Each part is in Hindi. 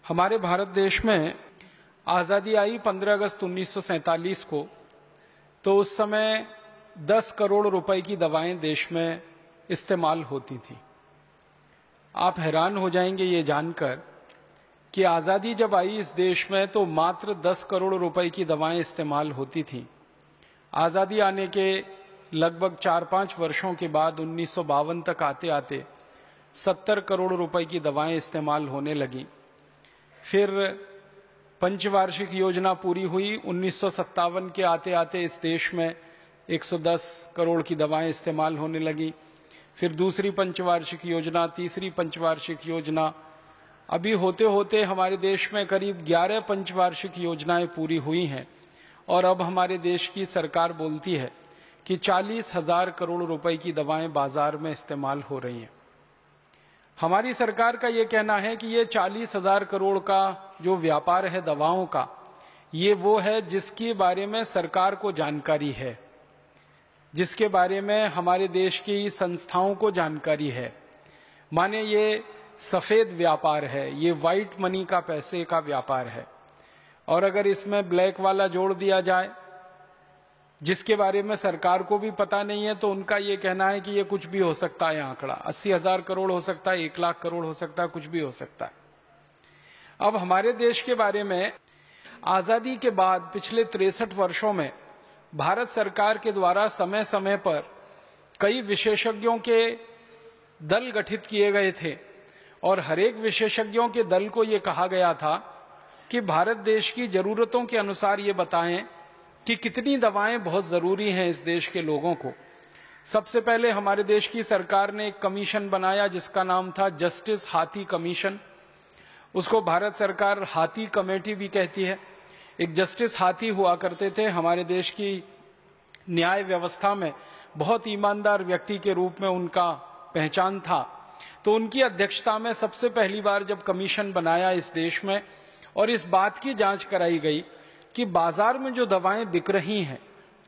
हमारे भारत देश में आजादी आई 15 अगस्त 1947 को, तो उस समय 10 करोड़ रुपए की दवाएं देश में इस्तेमाल होती थी। आप हैरान हो जाएंगे ये जानकर कि आजादी जब आई इस देश में तो मात्र 10 करोड़ रुपए की दवाएं इस्तेमाल होती थी। आजादी आने के लगभग 4-5 वर्षों के बाद 1952 तक आते आते 70 करोड़ रुपए की दवाएं इस्तेमाल होने लगी। फिर पंचवार्षिक योजना पूरी हुई। 1957 के आते आते इस देश में 110 करोड़ की दवाएं इस्तेमाल होने लगी। फिर दूसरी पंचवार्षिक योजना, तीसरी पंचवार्षिक योजना, अभी होते होते हमारे देश में करीब 11 पंचवार्षिक योजनाएं पूरी हुई हैं और अब हमारे देश की सरकार बोलती है कि 40,000 करोड़ रुपए की दवाएं बाजार में इस्तेमाल हो रही हैं। हमारी सरकार का ये कहना है कि ये 40,000 करोड़ का जो व्यापार है दवाओं का, ये वो है जिसके बारे में सरकार को जानकारी है, जिसके बारे में हमारे देश की संस्थाओं को जानकारी है। माने ये सफेद व्यापार है, ये व्हाइट मनी का पैसे का व्यापार है। और अगर इसमें ब्लैक वाला जोड़ दिया जाए जिसके बारे में सरकार को भी पता नहीं है, तो उनका ये कहना है कि ये कुछ भी हो सकता है। आंकड़ा 80,000 करोड़ हो सकता है, 1 लाख करोड़ हो सकता है, कुछ भी हो सकता है। अब हमारे देश के बारे में आजादी के बाद पिछले 63 वर्षों में भारत सरकार के द्वारा समय समय पर कई विशेषज्ञों के दल गठित किए गए थे और हर एक विशेषज्ञों के दल को ये कहा गया था कि भारत देश की जरूरतों के अनुसार ये बताएं कि कितनी दवाएं बहुत जरूरी हैं इस देश के लोगों को। सबसे पहले हमारे देश की सरकार ने एक कमीशन बनाया जिसका नाम था जस्टिस हाथी कमीशन। उसको भारत सरकार हाथी कमेटी भी कहती है। एक जस्टिस हाथी हुआ करते थे हमारे देश की न्याय व्यवस्था में, बहुत ईमानदार व्यक्ति के रूप में उनका पहचान था। तो उनकी अध्यक्षता में सबसे पहली बार जब कमीशन बनाया इस देश में और इस बात की जांच कराई गई कि बाजार में जो दवाएं बिक रही हैं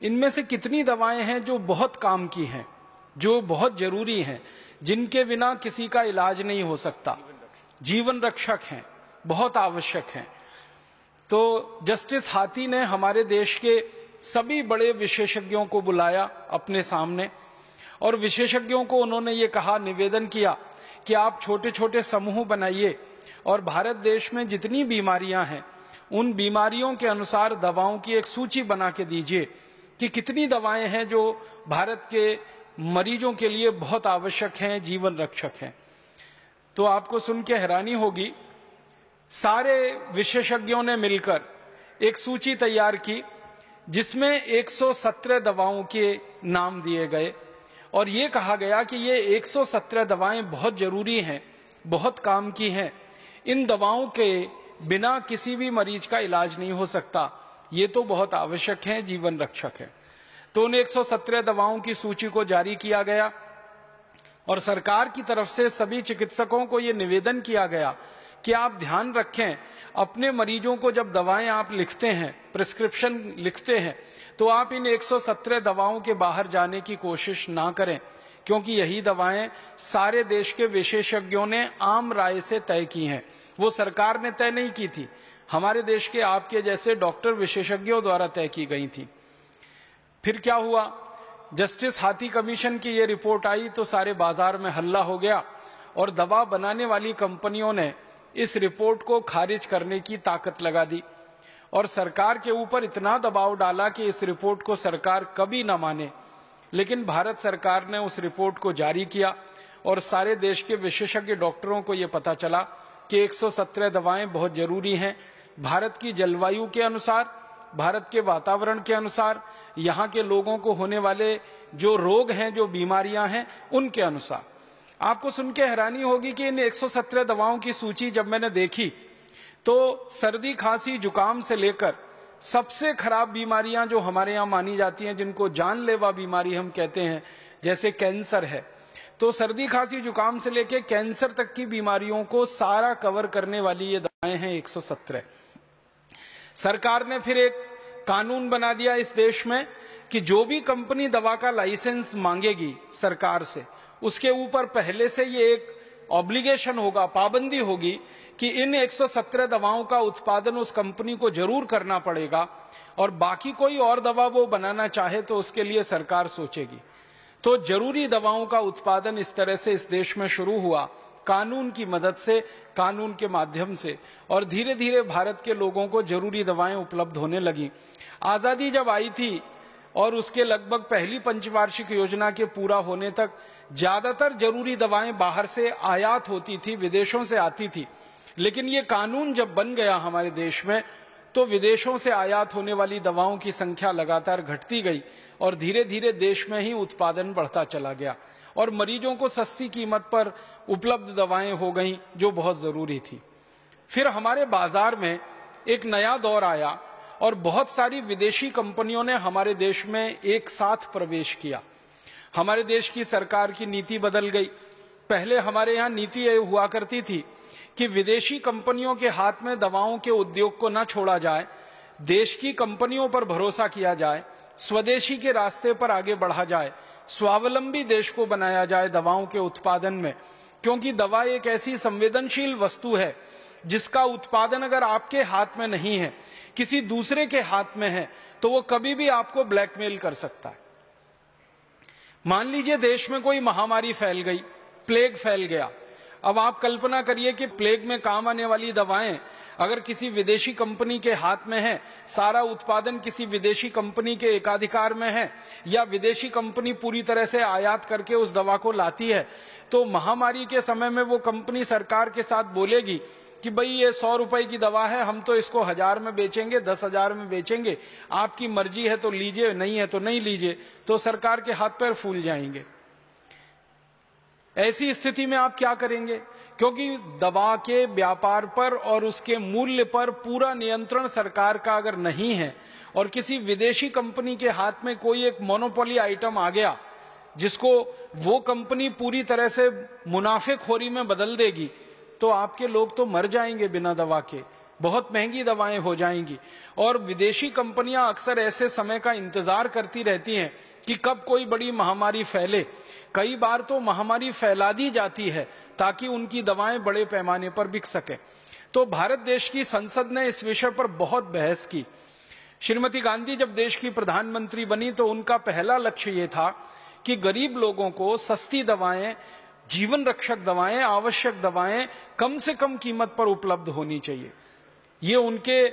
इनमें से कितनी दवाएं हैं जो बहुत काम की हैं, जो बहुत जरूरी हैं, जिनके बिना किसी का इलाज नहीं हो सकता, जीवन रक्षक हैं, बहुत आवश्यक हैं। तो जस्टिस हाथी ने हमारे देश के सभी बड़े विशेषज्ञों को बुलाया अपने सामने और विशेषज्ञों को उन्होंने ये कहा, निवेदन किया कि आप छोटे छोटे समूह बनाइए और भारत देश में जितनी बीमारियां हैं उन बीमारियों के अनुसार दवाओं की एक सूची बना के दीजिए कि कितनी दवाएं हैं जो भारत के मरीजों के लिए बहुत आवश्यक हैं, जीवन रक्षक हैं। तो आपको सुन के हैरानी होगी, सारे विशेषज्ञों ने मिलकर एक सूची तैयार की जिसमें 117 दवाओं के नाम दिए गए और ये कहा गया कि ये 117 दवाएं बहुत जरूरी हैं, बहुत काम की हैं। इन दवाओं के बिना किसी भी मरीज का इलाज नहीं हो सकता, ये तो बहुत आवश्यक है, जीवन रक्षक है। तो उन 117 दवाओं की सूची को जारी किया गया और सरकार की तरफ से सभी चिकित्सकों को ये निवेदन किया गया कि आप ध्यान रखें, अपने मरीजों को जब दवाएं आप लिखते हैं, प्रिस्क्रिप्शन लिखते हैं, तो आप इन 117 दवाओं के बाहर जाने की कोशिश ना करें, क्योंकि यही दवाएं सारे देश के विशेषज्ञों ने आम राय से तय की हैं। वो सरकार ने तय नहीं की थी, हमारे देश के आपके जैसे डॉक्टर विशेषज्ञों द्वारा तय की गई थी। फिर क्या हुआ, जस्टिस हाथी कमीशन की ये रिपोर्ट आई तो सारे बाजार में हल्ला हो गया और दवा बनाने वाली कंपनियों ने इस रिपोर्ट को खारिज करने की ताकत लगा दी और सरकार के ऊपर इतना दबाव डाला कि इस रिपोर्ट को सरकार कभी न माने। लेकिन भारत सरकार ने उस रिपोर्ट को जारी किया और सारे देश के विशेषज्ञ डॉक्टरों को यह पता चला कि 117 दवाएं बहुत जरूरी हैं, भारत की जलवायु के अनुसार, भारत के वातावरण के अनुसार, यहाँ के लोगों को होने वाले जो रोग हैं, जो बीमारियां हैं, उनके अनुसार। आपको सुन के हैरानी होगी कि इन 117 दवाओं की सूची जब मैंने देखी तो सर्दी, खांसी, जुकाम से लेकर सबसे खराब बीमारियां जो हमारे यहाँ मानी जाती हैं, जिनको जानलेवा बीमारी हम कहते हैं, जैसे कैंसर है, तो सर्दी, खांसी, जुकाम से लेकर कैंसर तक की बीमारियों को सारा कवर करने वाली ये दवाएं हैं 117। सरकार ने फिर एक कानून बना दिया इस देश में कि जो भी कंपनी दवा का लाइसेंस मांगेगी सरकार से, उसके ऊपर पहले से ये एक ऑब्लिगेशन होगा, पाबंदी होगी कि इन 117 दवाओं का उत्पादन उस कंपनी को जरूर करना पड़ेगा और बाकी कोई और दवा वो बनाना चाहे तो उसके लिए सरकार सोचेगी। तो जरूरी दवाओं का उत्पादन इस तरह से इस देश में शुरू हुआ, कानून की मदद से, कानून के माध्यम से, और धीरे धीरे भारत के लोगों को जरूरी दवाएं उपलब्ध होने लगी। आजादी जब आई थी और उसके लगभग पहली पंचवार्षिक योजना के पूरा होने तक ज्यादातर जरूरी दवाएं बाहर से आयात होती थी, विदेशों से आती थी। लेकिन ये कानून जब बन गया हमारे देश में तो विदेशों से आयात होने वाली दवाओं की संख्या लगातार घटती गई और धीरे धीरे देश में ही उत्पादन बढ़ता चला गया और मरीजों को सस्ती कीमत पर उपलब्ध दवाएं हो गईं जो बहुत जरूरी थी। फिर हमारे बाजार में एक नया दौर आया और बहुत सारी विदेशी कंपनियों ने हमारे देश में एक साथ प्रवेश किया। हमारे देश की सरकार की नीति बदल गई। पहले हमारे यहाँ नीति ये हुआ करती थी कि विदेशी कंपनियों के हाथ में दवाओं के उद्योग को न छोड़ा जाए, देश की कंपनियों पर भरोसा किया जाए, स्वदेशी के रास्ते पर आगे बढ़ा जाए, स्वावलंबी देश को बनाया जाए दवाओं के उत्पादन में, क्योंकि दवा एक ऐसी संवेदनशील वस्तु है जिसका उत्पादन अगर आपके हाथ में नहीं है, किसी दूसरे के हाथ में है, तो वो कभी भी आपको ब्लैकमेल कर सकता है। मान लीजिए देश में कोई महामारी फैल गई, प्लेग फैल गया। अब आप कल्पना करिए कि प्लेग में काम आने वाली दवाएं अगर किसी विदेशी कंपनी के हाथ में है, सारा उत्पादन किसी विदेशी कंपनी के एकाधिकार में है या विदेशी कंपनी पूरी तरह से आयात करके उस दवा को लाती है, तो महामारी के समय में वो कंपनी सरकार के साथ बोलेगी कि भाई ये 100 रुपए की दवा है, हम तो इसको 1000 में बेचेंगे, 10,000 में बेचेंगे, आपकी मर्जी है तो लीजिए, नहीं है तो नहीं लीजिए, तो सरकार के हाथ पैर फूल जाएंगे। ऐसी स्थिति में आप क्या करेंगे? क्योंकि दवा के व्यापार पर और उसके मूल्य पर पूरा नियंत्रण सरकार का अगर नहीं है और किसी विदेशी कंपनी के हाथ में कोई एक मोनोपोली आइटम आ गया जिसको वो कंपनी पूरी तरह से मुनाफेखोरी में बदल देगी, तो आपके लोग तो मर जाएंगे बिना दवा के, बहुत महंगी दवाएं हो जाएंगी। और विदेशी कंपनियां अक्सर ऐसे समय का इंतजार करती रहती हैं कि कब कोई बड़ी महामारी फैले। कई बार तो महामारी फैला दी जाती है ताकि उनकी दवाएं बड़े पैमाने पर बिक सके। तो भारत देश की संसद ने इस विषय पर बहुत बहस की। श्रीमती गांधी जब देश की प्रधानमंत्री बनी तो उनका पहला लक्ष्य ये था कि गरीब लोगों को सस्ती दवाएं, जीवन रक्षक दवाएं, आवश्यक दवाएं कम से कम कीमत पर उपलब्ध होनी चाहिए। ये उनके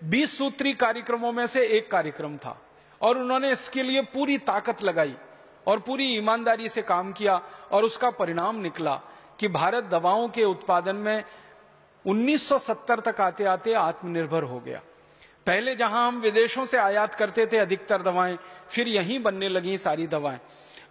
20 सूत्री कार्यक्रमों में से एक कार्यक्रम था और उन्होंने इसके लिए पूरी ताकत लगाई और पूरी ईमानदारी से काम किया और उसका परिणाम निकला कि भारत दवाओं के उत्पादन में 1970 तक आते आते आत्मनिर्भर हो गया। पहले जहां हम विदेशों से आयात करते थे अधिकतर दवाएं, फिर यहीं बनने लगी सारी दवाएं।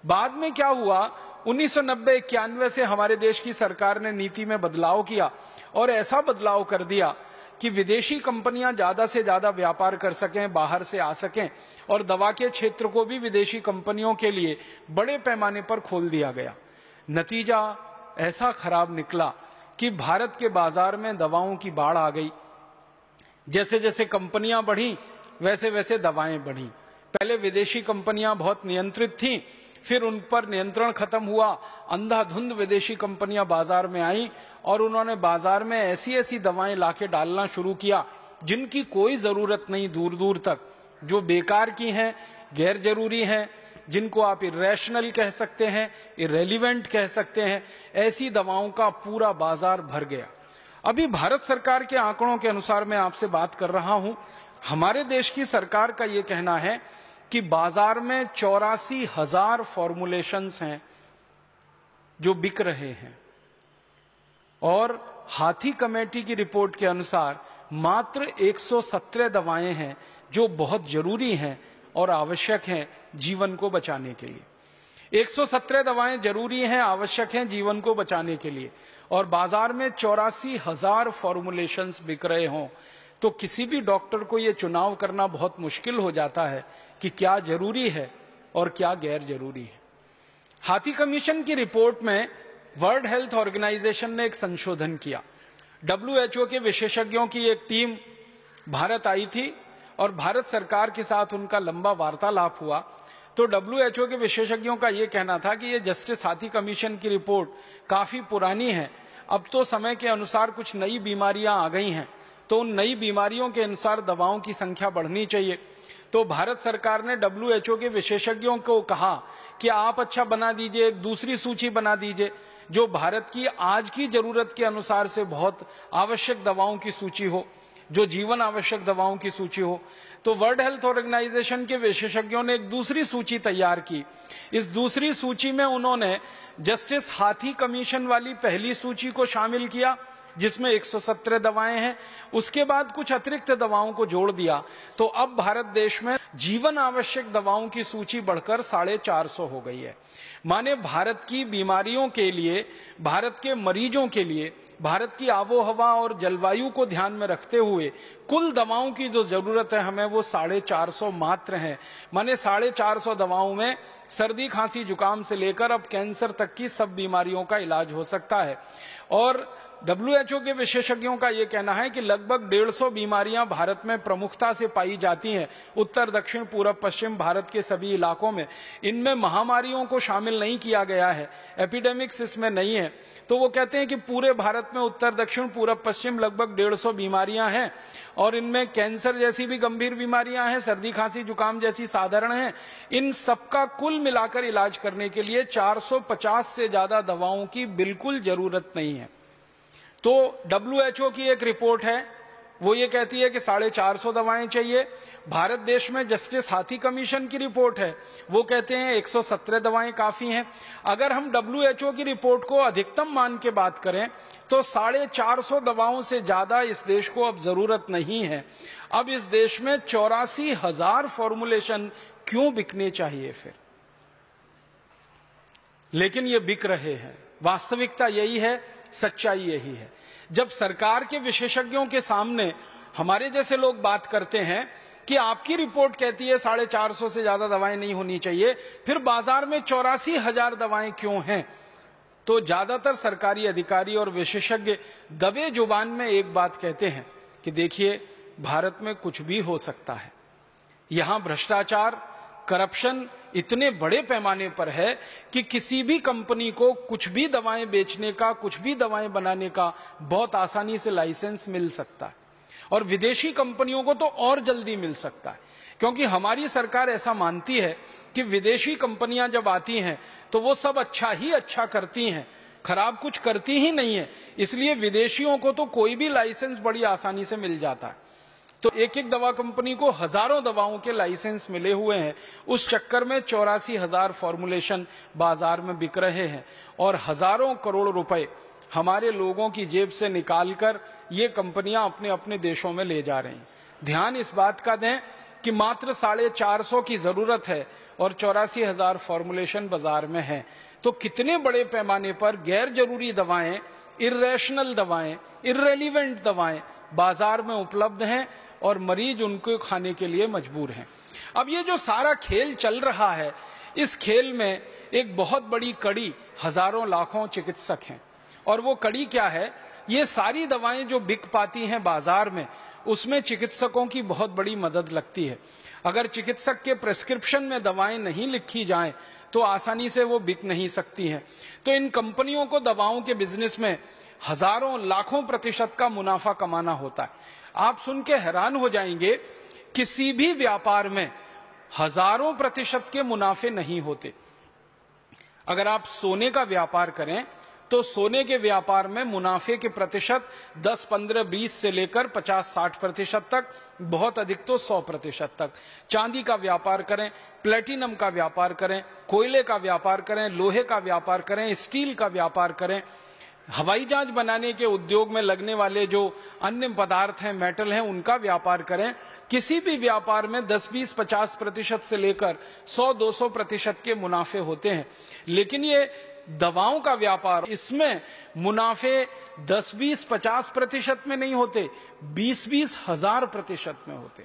बाद में क्या हुआ, 1990-91 से हमारे देश की सरकार ने नीति में बदलाव किया और ऐसा बदलाव कर दिया कि विदेशी कंपनियां ज्यादा से ज्यादा व्यापार कर सकें, बाहर से आ सकें, और दवा के क्षेत्र को भी विदेशी कंपनियों के लिए बड़े पैमाने पर खोल दिया गया। नतीजा ऐसा खराब निकला कि भारत के बाजार में दवाओं की बाढ़ आ गई। जैसे जैसे कंपनियां बढ़ी वैसे वैसे दवाएं बढ़ी। पहले विदेशी कंपनियां बहुत नियंत्रित थीं, फिर उन पर नियंत्रण खत्म हुआ, अंधाधुंध विदेशी कंपनियां बाजार में आई और उन्होंने बाजार में ऐसी ऐसी दवाएं लाके डालना शुरू किया जिनकी कोई जरूरत नहीं दूर दूर तक, जो बेकार की हैं, गैर जरूरी हैं, जिनको आप इरेशनल कह सकते हैं, इरेलीवेंट कह सकते हैं। ऐसी दवाओं का पूरा बाजार भर गया। अभी भारत सरकार के आंकड़ों के अनुसार मैं आपसे बात कर रहा हूं, हमारे देश की सरकार का यह कहना है कि बाजार में 84,000 फॉर्मुलेशंस हैं जो बिक रहे हैं और हाथी कमेटी की रिपोर्ट के अनुसार मात्र 117 दवाएं हैं जो बहुत जरूरी हैं और आवश्यक हैं जीवन को बचाने के लिए। 117 दवाएं जरूरी हैं, आवश्यक हैं जीवन को बचाने के लिए, और बाजार में 84,000 फॉर्मुलेशंस बिक रहे हों, तो किसी भी डॉक्टर को यह चुनाव करना बहुत मुश्किल हो जाता है कि क्या जरूरी है और क्या गैर जरूरी है। हाथी कमीशन की रिपोर्ट में वर्ल्ड हेल्थ ऑर्गेनाइजेशन ने एक संशोधन किया। WHO के विशेषज्ञों की एक टीम भारत आई थी और भारत सरकार के साथ उनका लंबा वार्तालाप हुआ। तो डब्ल्यूएचओ के विशेषज्ञों का यह कहना था कि ये जस्टिस हाथी कमीशन की रिपोर्ट काफी पुरानी है, अब तो समय के अनुसार कुछ नई बीमारियां आ गई हैं, तो उन नई बीमारियों के अनुसार दवाओं की संख्या बढ़नी चाहिए। तो भारत सरकार ने डब्ल्यूएचओ के विशेषज्ञों को कहा कि आप अच्छा बना दीजिए, एक दूसरी सूची बना दीजिए जो भारत की आज की जरूरत के अनुसार से बहुत आवश्यक दवाओं की सूची हो, जो जीवन आवश्यक दवाओं की सूची हो। तो वर्ल्ड हेल्थ ऑर्गेनाइजेशन के विशेषज्ञों ने एक दूसरी सूची तैयार की। इस दूसरी सूची में उन्होंने जस्टिस हाथी कमीशन वाली पहली सूची को शामिल किया जिसमें 117 दवाएं हैं, उसके बाद कुछ अतिरिक्त दवाओं को जोड़ दिया। तो अब भारत देश में जीवन आवश्यक दवाओं की सूची बढ़कर 450 हो गई है। माने भारत की बीमारियों के लिए, भारत के मरीजों के लिए, भारत की आबोहवा और जलवायु को ध्यान में रखते हुए कुल दवाओं की जो जरूरत है हमें वो 450 मात्र है। माने 450 दवाओं में सर्दी खांसी जुकाम से लेकर अब कैंसर तक की सब बीमारियों का इलाज हो सकता है। और डब्ल्यूएचओ के विशेषज्ञों का यह कहना है कि लगभग 150 बीमारियां भारत में प्रमुखता से पाई जाती हैं, उत्तर दक्षिण पूर्व पश्चिम भारत के सभी इलाकों में। इनमें महामारियों को शामिल नहीं किया गया है, एपिडेमिक्स इसमें नहीं है। तो वो कहते हैं कि पूरे भारत में उत्तर दक्षिण पूर्व पश्चिम लगभग 150 बीमारियां हैं और इनमें कैंसर जैसी भी गंभीर बीमारियां हैं, सर्दी खांसी जुकाम जैसी साधारण हैं। इन सबका कुल मिलाकर इलाज करने के लिए 450 से ज्यादा दवाओं की बिल्कुल जरूरत नहीं है। तो डब्ल्यूएचओ की एक रिपोर्ट है, वो ये कहती है कि 450 दवाएं चाहिए। भारत देश में जस्टिस हाथी कमीशन की रिपोर्ट है, वो कहते हैं 117 दवाएं काफी हैं। अगर हम डब्ल्यूएचओ की रिपोर्ट को अधिकतम मान के बात करें तो 450 दवाओं से ज्यादा इस देश को अब जरूरत नहीं है। अब इस देश में 84,000 फॉर्मुलेशन क्यों बिकने चाहिए फिर? लेकिन ये बिक रहे हैं। वास्तविकता यही है, सच्चाई यही है। जब सरकार के विशेषज्ञों के सामने हमारे जैसे लोग बात करते हैं कि आपकी रिपोर्ट कहती है 450 से ज्यादा दवाएं नहीं होनी चाहिए, फिर बाजार में 84,000 दवाएं क्यों हैं? तो ज्यादातर सरकारी अधिकारी और विशेषज्ञ दबे जुबान में एक बात कहते हैं कि देखिए भारत में कुछ भी हो सकता है, यहां भ्रष्टाचार, करप्शन इतने बड़े पैमाने पर है कि किसी भी कंपनी को कुछ भी दवाएं बेचने का, कुछ भी दवाएं बनाने का बहुत आसानी से लाइसेंस मिल सकता है और विदेशी कंपनियों को तो और जल्दी मिल सकता है, क्योंकि हमारी सरकार ऐसा मानती है कि विदेशी कंपनियां जब आती हैं तो वो सब अच्छा ही अच्छा करती हैं, खराब कुछ करती ही नहीं है। इसलिए विदेशियों को तो कोई भी लाइसेंस बड़ी आसानी से मिल जाता है। तो एक एक दवा कंपनी को हजारों दवाओं के लाइसेंस मिले हुए हैं। उस चक्कर में 84,000 फॉर्मुलेशन बाजार में बिक रहे हैं और हजारों करोड़ रुपए हमारे लोगों की जेब से निकालकर ये कंपनियां अपने अपने देशों में ले जा रही हैं। ध्यान इस बात का दें कि मात्र 450 की जरूरत है और 84,000 फॉर्मुलेशन बाजार में है। तो कितने बड़े पैमाने पर गैर जरूरी दवाएं, इर्रेशनल दवाएं, इर्रेलीवेंट दवाएं बाजार में उपलब्ध हैं और मरीज उनको खाने के लिए मजबूर हैं। अब ये जो सारा खेल चल रहा है, इस खेल में एक बहुत बड़ी कड़ी हजारों लाखों चिकित्सक हैं और वो कड़ी क्या है? ये सारी दवाएं जो बिक पाती हैं बाजार में, उसमें चिकित्सकों की बहुत बड़ी मदद लगती है। अगर चिकित्सक के प्रेस्क्रिप्शन में दवाएं नहीं लिखी जाएं तो आसानी से वो बिक नहीं सकती हैं। तो इन कंपनियों को दवाओं के बिजनेस में हजारों लाखों प्रतिशत का मुनाफा कमाना होता है। आप सुन के हैरान हो जाएंगे, किसी भी व्यापार में हजारों प्रतिशत के मुनाफे नहीं होते। अगर आप सोने का व्यापार करें तो सोने के व्यापार में मुनाफे के प्रतिशत 10, 15, 20 से लेकर 50, 60% तक, बहुत अधिक तो 100% तक। चांदी का व्यापार करें, प्लेटिनम का व्यापार करें, कोयले का व्यापार करें, लोहे का व्यापार करें, स्टील का व्यापार करें, हवाई जहाज बनाने के उद्योग में लगने वाले जो अन्य पदार्थ हैं, मेटल हैं, उनका व्यापार करें, किसी भी व्यापार में 10, 20, 50% से लेकर 100, 200% के मुनाफे होते हैं। लेकिन ये दवाओं का व्यापार, इसमें मुनाफे 10, 20, 50% में नहीं होते, 20-20 हजार प्रतिशत में होते।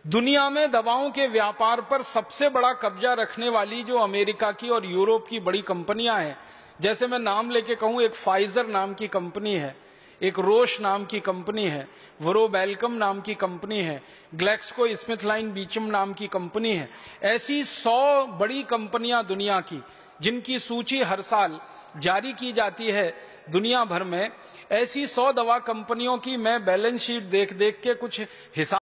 दुनिया में दवाओं के व्यापार पर सबसे बड़ा कब्जा रखने वाली जो अमेरिका की और यूरोप की बड़ी कंपनियां हैं, जैसे मैं नाम लेके कहूं, एक फाइजर नाम की कंपनी है, एक रोश नाम की कंपनी है, वोरोबैल्कम नाम की कंपनी है, ग्लैक्सको स्मिथलाइन बीचम नाम की कंपनी है। ऐसी 100 बड़ी कंपनियां दुनिया की, जिनकी सूची हर साल जारी की जाती है दुनिया भर में, ऐसी 100 दवा कंपनियों की मैं बैलेंस शीट देख देख के कुछ हिसाब